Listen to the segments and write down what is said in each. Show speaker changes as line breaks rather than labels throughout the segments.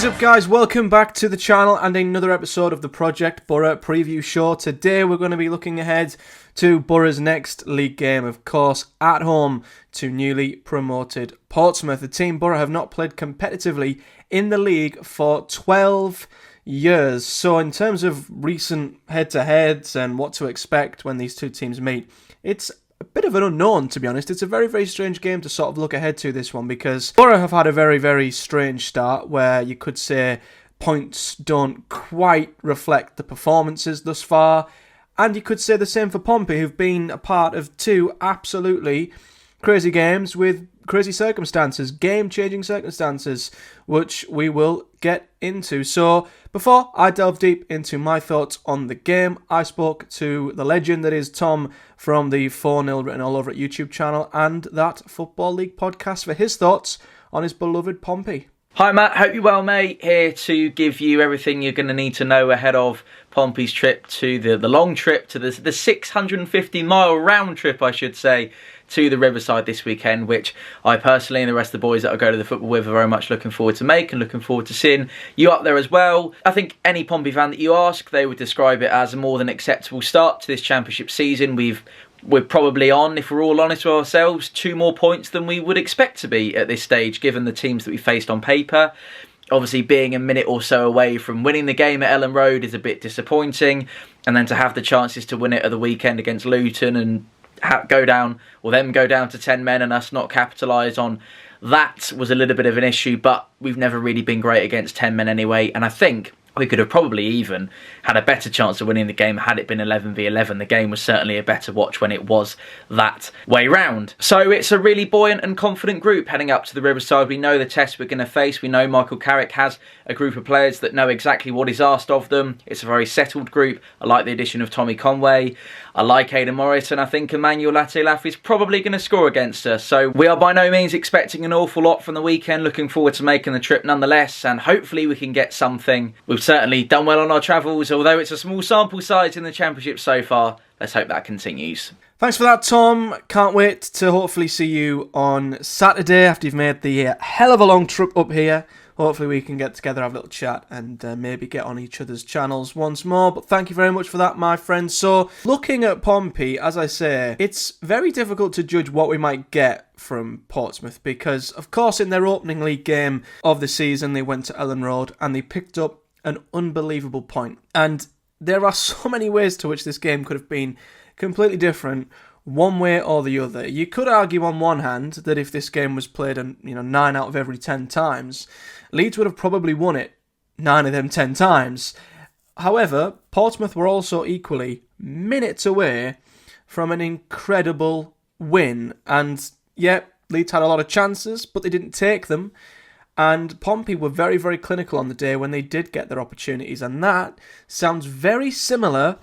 What is up, guys? Welcome back to the channel and another episode of the Project Boro preview show. Today we're going to be looking ahead to Boro's next league game, of course, at home to newly promoted Portsmouth. The team Boro have not played competitively in the league for 12 years. So in terms of recent head-to-heads and what to expect when these two teams meet, it's a bit of an unknown, to be honest. It's a very, very strange game to sort of look ahead to, this one, because Boro have had a very, very strange start where you could say points don't quite reflect the performances thus far. And you could say the same for Pompey, who've been a part of two absolutely crazy games with crazy circumstances, game-changing circumstances, which we will get into. So before I delve deep into my thoughts on the game, I spoke to the legend that is Tom from the Fournillwrittenalloverit YouTube channel and that Football League podcast for his thoughts on his beloved Pompey.
Hi Matt, hope you're well, mate. Here to give you everything you're going to need to know ahead of Pompey's trip to the long trip, to the 650-mile round trip, I should say, to the Riverside this weekend, which I personally and the rest of the boys that I go to the football with are very much looking forward to make and looking forward to seeing you up there as well. I think any Pompey fan that you ask, they would describe it as a more than acceptable start to this championship season. We're probably on, if we're all honest with ourselves, 2 more points than we would expect to be at this stage, given the teams that we faced on paper. Obviously, being a minute or so away from winning the game at Ellen Road is a bit disappointing. And then to have the chances to win it at the weekend against Luton and go down to 10 men and us not capitalise on that was a little bit of an issue. But we've never really been great against 10 men anyway. And I think we could have probably even had a better chance of winning the game had it been 11v11. The game was certainly a better watch when it was that way round. So it's a really buoyant and confident group heading up to the Riverside. We know the test we're going to face. We know Michael Carrick has a group of players that know exactly what is asked of them. It's a very settled group. I like the addition of Tommy Conway. I like Aidan Morris, and I think Emmanuel Latelaf is probably going to score against us. So we are by no means expecting an awful lot from the weekend. Looking forward to making the trip nonetheless, and hopefully we can get something. We've certainly done well on our travels, although it's a small sample size in the Championship so far. Let's hope that continues.
Thanks for that, Tom. Can't wait to hopefully see you on Saturday after you've made the hell of a long trip up here. Hopefully we can get together, have a little chat, and maybe get on each other's channels once more. But thank you very much for that, my friends. So, looking at Pompey, as I say, it's very difficult to judge what we might get from Portsmouth because, of course, in their opening league game of the season, they went to Ellen Road and they picked up an unbelievable point. And there are so many ways to which this game could have been completely different, one way or the other. You could argue on one hand that if this game was played 9 out of every 10 times, Leeds would have probably won it 9 of them 10 times. However, Portsmouth were also equally minutes away from an incredible win. And yeah, Leeds had a lot of chances, but they didn't take them. And Pompey were very, very clinical on the day when they did get their opportunities. And that sounds very similar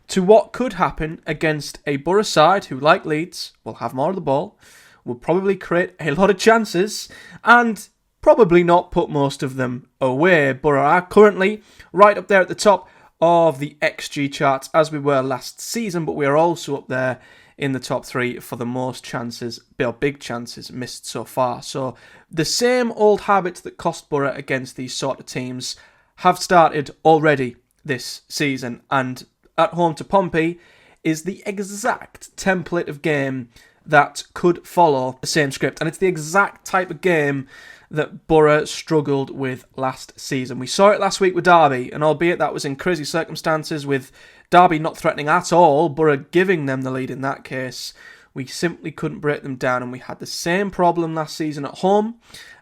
to what could happen against a Boro side who, like Leeds, will have more of the ball, will probably create a lot of chances, and probably not put most of them away. Boro are currently right up there at the top of the XG charts as we were last season, but we are also up there in the top 3 for the most chances, big chances missed so far. So the same old habits that cost Boro against these sort of teams have started already this season, and at home to Pompey is the exact template of game that could follow the same script. And it's the exact type of game that Boro struggled with last season. We saw it last week with Derby, and albeit that was in crazy circumstances with Derby not threatening at all, Boro giving them the lead in that case, we simply couldn't break them down. And we had the same problem last season at home,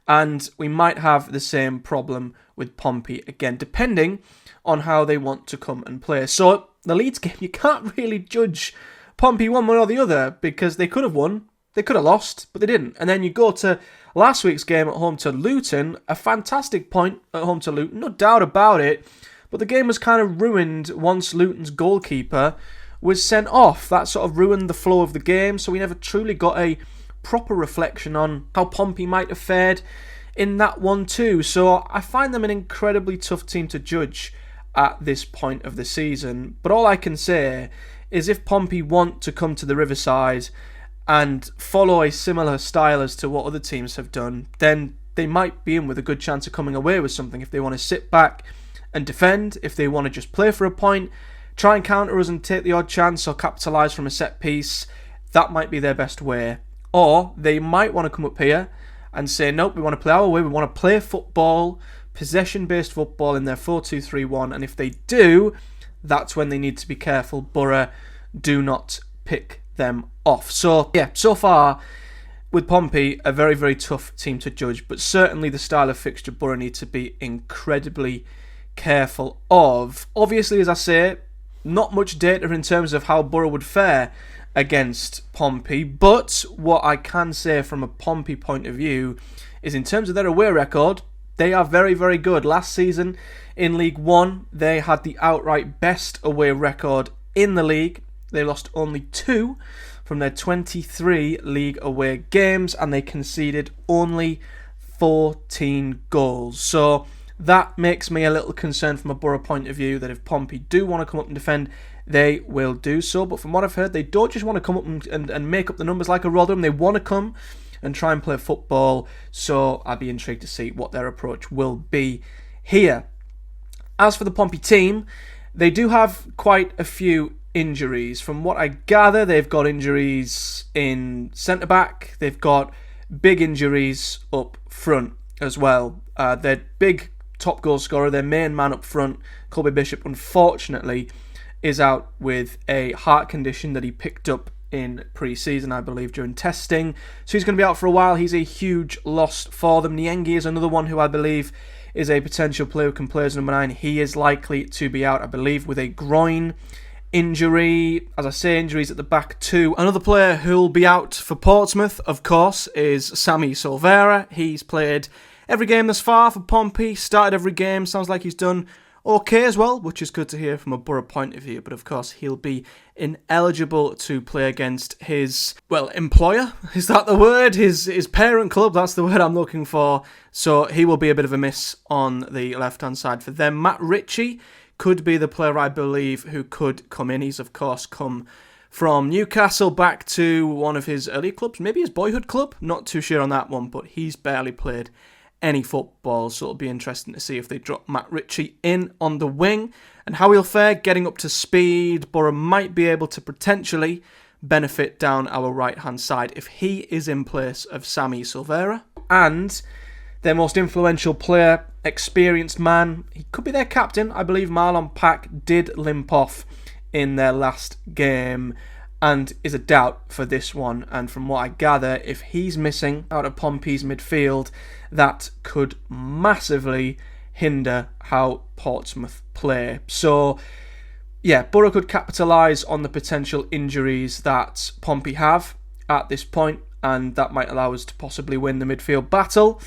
and we might have the same problem with Pompey again, depending on how they want to come and play. So the Leeds game, you can't really judge Pompey one way or the other because they could have won, they could have lost, but they didn't. And then you go to last week's game at home to Luton, a fantastic point at home to Luton, no doubt about it, but the game was kind of ruined once Luton's goalkeeper was sent off. That sort of ruined the flow of the game, so we never truly got a proper reflection on how Pompey might have fared in that one too. So I find them an incredibly tough team to judge at this point of the season. But all I can say is if Pompey want to come to the Riverside and follow a similar style as to what other teams have done, then they might be in with a good chance of coming away with something if they want to sit back and defend, if they want to just play for a point, try and counter us and take the odd chance or capitalise from a set piece. That might be their best way. Or they might want to come up here and say, nope, we want to play our way, we want to play football, possession-based football in their 4-2-3-1, and if they do, that's when they need to be careful. Boro do not pick them off. So, yeah, so far, with Pompey, a very, very tough team to judge, but certainly the style of fixture Boro need to be incredibly careful of. Obviously, as I say, not much data in terms of how Boro would fare against Pompey, but what I can say from a Pompey point of view is in terms of their away record, they are very, very good. Last season in League One, they had the outright best away record in the league. They lost only 2 from their 23 league away games, and they conceded only 14 goals. So that makes me a little concerned from a Boro point of view that if Pompey do want to come up and defend, they will do so. But from what I've heard, they don't just want to come up and make up the numbers like a Rotherham. They want to come and try and play football. So I'd be intrigued to see what their approach will be here. As for the Pompey team, they do have quite a few injuries. From what I gather, they've got injuries in centre-back. They've got big injuries up front as well. Their big top goal scorer, their main man up front, Colby Bishop, unfortunately, is out with a heart condition that he picked up in pre-season, I believe, during testing. So he's going to be out for a while. He's a huge loss for them. Nyengi is another one who I believe is a potential player who can play as number 9. He is likely to be out, I believe, with a groin injury. As I say, injuries at the back too. Another player who'll be out for Portsmouth, of course, is Sami Silvera. He's played every game thus far for Pompey, started every game. Sounds like he's done okay as well, which is good to hear from a Boro point of view, but of course he'll be ineligible to play against his, employer, is that the word? His parent club, that's the word I'm looking for. So he will be a bit of a miss on the left-hand side for them. Matt Ritchie could be the player, I believe, who could come in. He's, of course, come from Newcastle back to one of his early clubs, maybe his boyhood club, not too sure on that one, but he's barely played any football, so it'll be interesting to see if they drop Matt Ritchie in on the wing and how he'll fare getting up to speed. Boro might be able to potentially benefit down our right hand side if he is in place of Sami Silvera. And their most influential player, experienced man, he could be their captain. I believe Marlon Pack did limp off in their last game and is a doubt for this one. And from what I gather, if he's missing out of Pompey's midfield, that could massively hinder how Portsmouth play. So, yeah, Boro could capitalise on the potential injuries that Pompey have at this point, and that might allow us to possibly win the midfield battle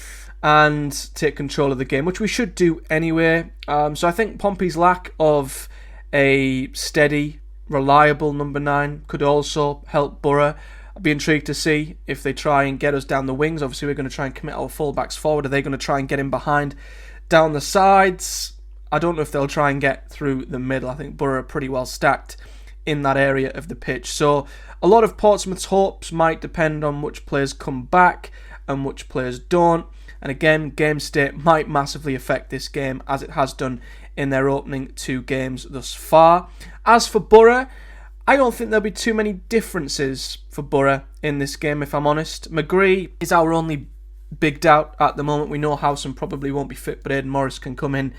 and take control of the game, which we should do anyway. So I think Pompey's lack of a steady, reliable number 9 could also help Boro. I'd be intrigued to see if they try and get us down the wings. Obviously, we're going to try and commit our fullbacks forward. Are they going to try and get in behind down the sides? I don't know if they'll try and get through the middle. I think Boro are pretty well stacked in that area of the pitch. So a lot of Portsmouth's hopes might depend on which players come back and which players don't. And again, game state might massively affect this game, as it has done in their opening 2 games thus far. As for Boro, I don't think there'll be too many differences for Boro in this game, if I'm honest. McGree is our only big doubt at the moment. We know Howson probably won't be fit, but Aidan Morris can come in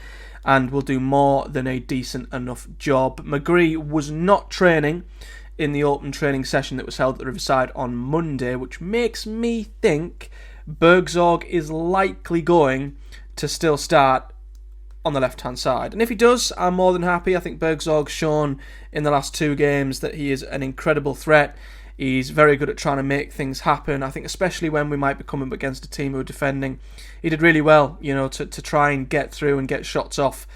and will do more than a decent enough job. McGree was not training in the open training session that was held at the Riverside on Monday, which makes me think Bergzorg is likely going to still start on the left-hand side. And if he does, I'm more than happy. I think Bergzorg's shown in the last 2 games that he is an incredible threat. He's very good at trying to make things happen. I think especially when we might be coming up against a team who are defending, he did really well, to try and get through and get shots off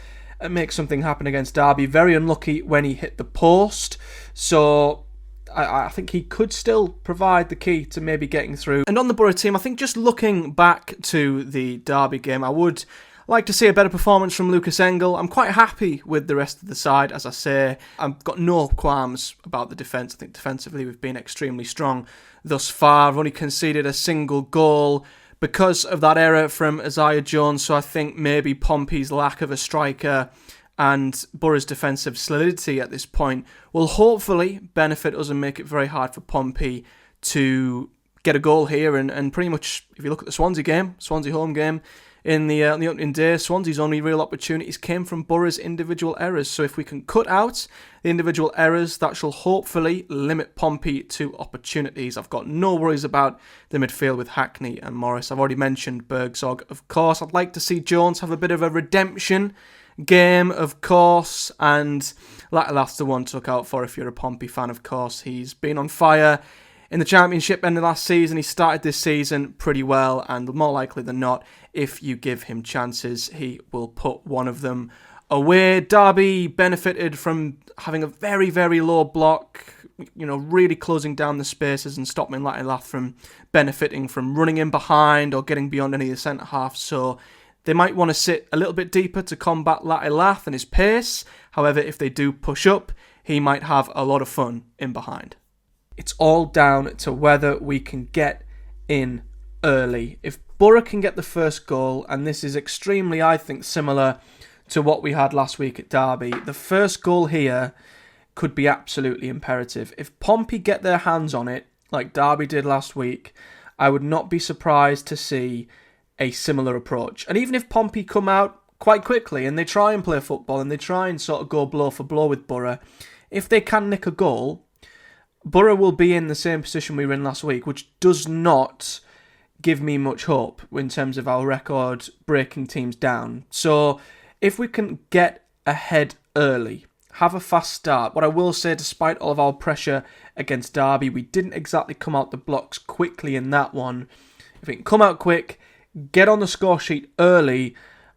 and make something happen against Derby. Very unlucky when he hit the post. So I think he could still provide the key to maybe getting through. And on the Boro team, I think just looking back to the Derby game, I would like to see a better performance from Lucas Engel. I'm quite happy with the rest of the side, as I say. I've got no qualms about the defence. I think defensively we've been extremely strong thus far. I've only conceded a single goal, because of that error from Isaiah Jones. So I think maybe Pompey's lack of a striker and Borough's defensive solidity at this point will hopefully benefit us and make it very hard for Pompey to get a goal here. And pretty much, if you look at the Swansea home game, in the opening day, Swansea's only real opportunities came from Borough's individual errors. So if we can cut out the individual errors, that shall hopefully limit Pompey to opportunities. I've got no worries about the midfield with Hackney and Morris. I've already mentioned Bergzog, of course. I'd like to see Jones have a bit of a redemption game, of course, and that's the one to look out for if you're a Pompey fan, of course. He's been on fire in the Championship end of last season. He started this season pretty well, and more likely than not, if you give him chances, he will put one of them away. Derby benefited from having a very, very low block, really closing down the spaces and stopping Lattilath from benefiting from running in behind or getting beyond any of the centre-halves. So they might want to sit a little bit deeper to combat Lattilath and his pace. However, if they do push up, he might have a lot of fun in behind. It's all down to whether we can get in early. If Boro can get the first goal, and this is extremely, I think, similar to what we had last week at Derby, the first goal here could be absolutely imperative. If Pompey get their hands on it, like Derby did last week, I would not be surprised to see a similar approach. And even if Pompey come out quite quickly and they try and play football and they try and sort of go blow for blow with Boro, if they can nick a goal, Boro will be in the same position we were in last week, which does not give me much hope in terms of our record breaking teams down. So if we can get ahead early, have a fast start. What I will say, despite all of our pressure against Derby, we didn't exactly come out the blocks quickly in that one. If we can come out quick, get on the score sheet early,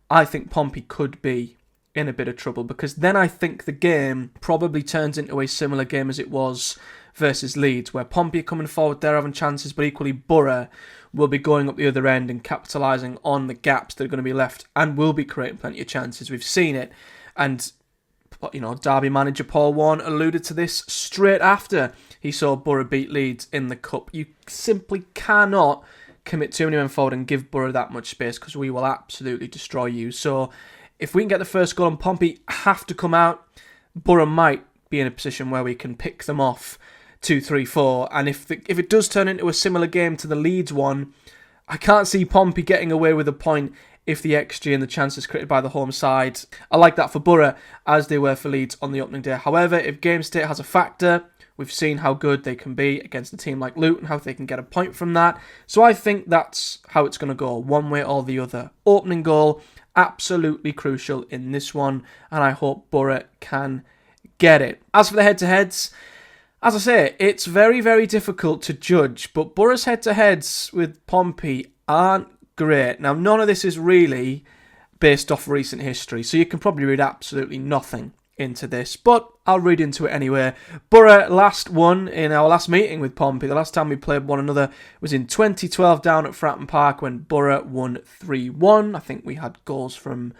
I think Pompey could be in a bit of trouble, because then I think the game probably turns into a similar game as it was versus Leeds, where Pompey are coming forward, they're having chances, but equally Boro will be going up the other end and capitalising on the gaps that are going to be left and will be creating plenty of chances. We've seen it, and Derby manager Paul Warne alluded to this straight after he saw Boro beat Leeds in the Cup. You simply cannot commit too many men forward and give Boro that much space, because we will absolutely destroy you. So if we can get the first goal and Pompey have to come out, Boro might be in a position where we can pick them off 2-3-4, and if it does turn into a similar game to the Leeds one, I can't see Pompey getting away with a point if the XG and the chances created by the home side are like that for Boro as they were for Leeds on the opening day. However, if game state has a factor, we've seen how good they can be against a team like Luton, how they can get a point from that. So I think that's how it's going to go, one way or the other. Opening goal, absolutely crucial in this one, and I hope Boro can get it. As for the head-to-heads, as I say, it's very, very difficult to judge, but Boro's head-to-heads with Pompey aren't great. Now, none of this is really based off recent history, so you can probably read absolutely nothing into this, but I'll read into it anyway. Boro last won in our last meeting with Pompey. The last time we played one another was in 2012 down at Fratton Park when Boro won 3-1. I think we had goals from,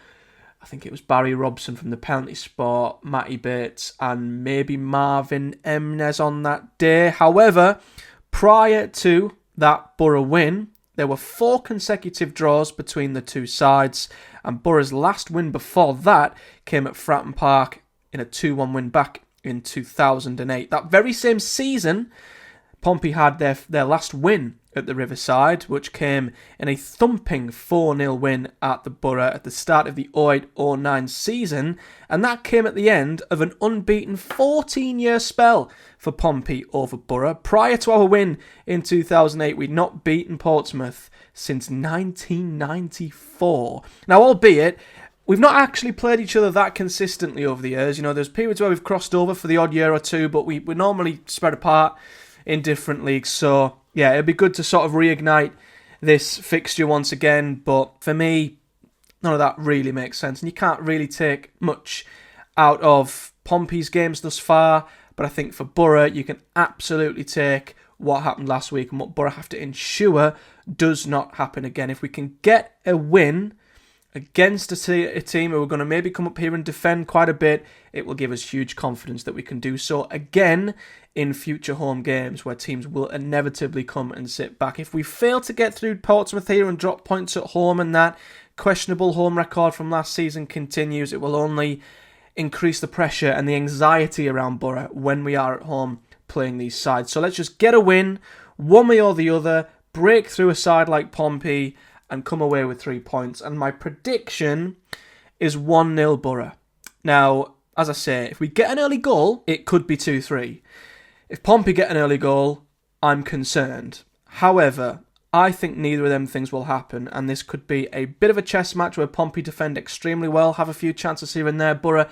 it was Barry Robson from the penalty spot, Matty Bates, and maybe Marvin Emnes on that day. However, prior to that Boro win, there were 4 consecutive draws between the two sides, and Boro's last win before that came at Fratton Park in a 2-1 win back in 2008. That very same season, Pompey had their last win at the Riverside, which came in a thumping 4-0 win at the Boro at the start of the 08-09 season, and that came at the end of an unbeaten 14-year spell for Pompey over Boro. Prior to our win in 2008, we'd not beaten Portsmouth since 1994. Now, albeit, we've not actually played each other that consistently over the years. There's periods where we've crossed over for the odd year or two, but we're normally spread apart in different leagues. So, yeah, it'd be good to sort of reignite this fixture once again. But for me, none of that really makes sense. And you can't really take much out of Pompey's games thus far. But I think for Boro, you can absolutely take what happened last week and what Boro have to ensure does not happen again. If we can get a win against a team who are going to maybe come up here and defend quite a bit, it will give us huge confidence that we can do so again in future home games where teams will inevitably come and sit back. If we fail to get through Portsmouth here and drop points at home and that questionable home record from last season continues, it will only increase the pressure and the anxiety around Boro when we are at home playing these sides. So let's just get a win, one way or the other, break through a side like Pompey and come away with 3 points. And my prediction is 1-0 Boro. Now, as I say, if we get an early goal, it could be 2-3. If Pompey get an early goal, I'm concerned. However, I think neither of them things will happen, and this could be a bit of a chess match where Pompey defend extremely well, have a few chances here and there. Boro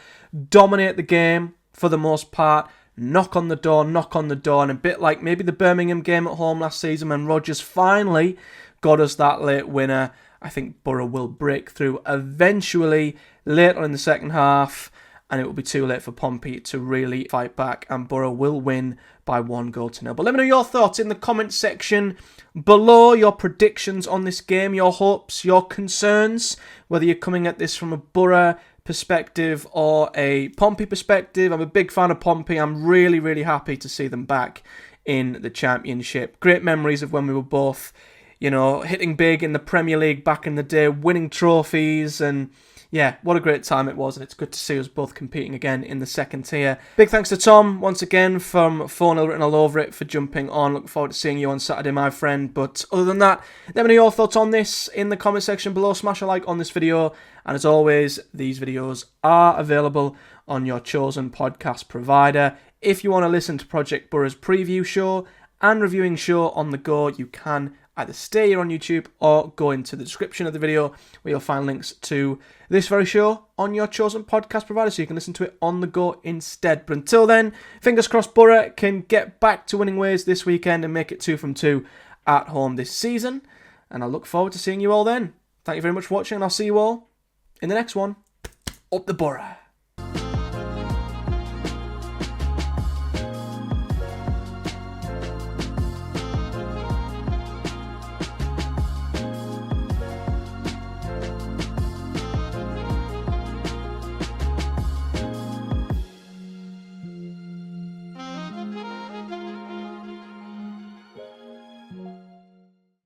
dominate the game for the most part, knock on the door, and a bit like maybe the Birmingham game at home last season when Rodgers finally got us that late winner. I think Boro will break through eventually later in the second half, and it will be too late for Pompey to really fight back, and Boro will win by 1-0. But let me know your thoughts in the comment section below, your predictions on this game, your hopes, your concerns, whether you're coming at this from a Boro perspective or a Pompey perspective. I'm a big fan of Pompey. I'm really, really happy to see them back in the Championship. Great memories of when we were both, hitting big in the Premier League back in the day, winning trophies, and yeah, what a great time it was, and it's good to see us both competing again in the second tier. Big thanks to Tom, once again, from Fournillwrittenalloverit for jumping on. Looking forward to seeing you on Saturday, my friend. But other than that, let me know your thoughts on this in the comment section below. Smash a like on this video, and as always, these videos are available on your chosen podcast provider. If you want to listen to Project Boro's preview show and reviewing show on the go, you can either stay here on YouTube or go into the description of the video where you'll find links to this very show on your chosen podcast provider so you can listen to it on the go instead. But until then, fingers crossed Boro can get back to winning ways this weekend and make it 2 from 2 at home this season. And I look forward to seeing you all then. Thank you very much for watching, and I'll see you all in the next one. Up the Boro.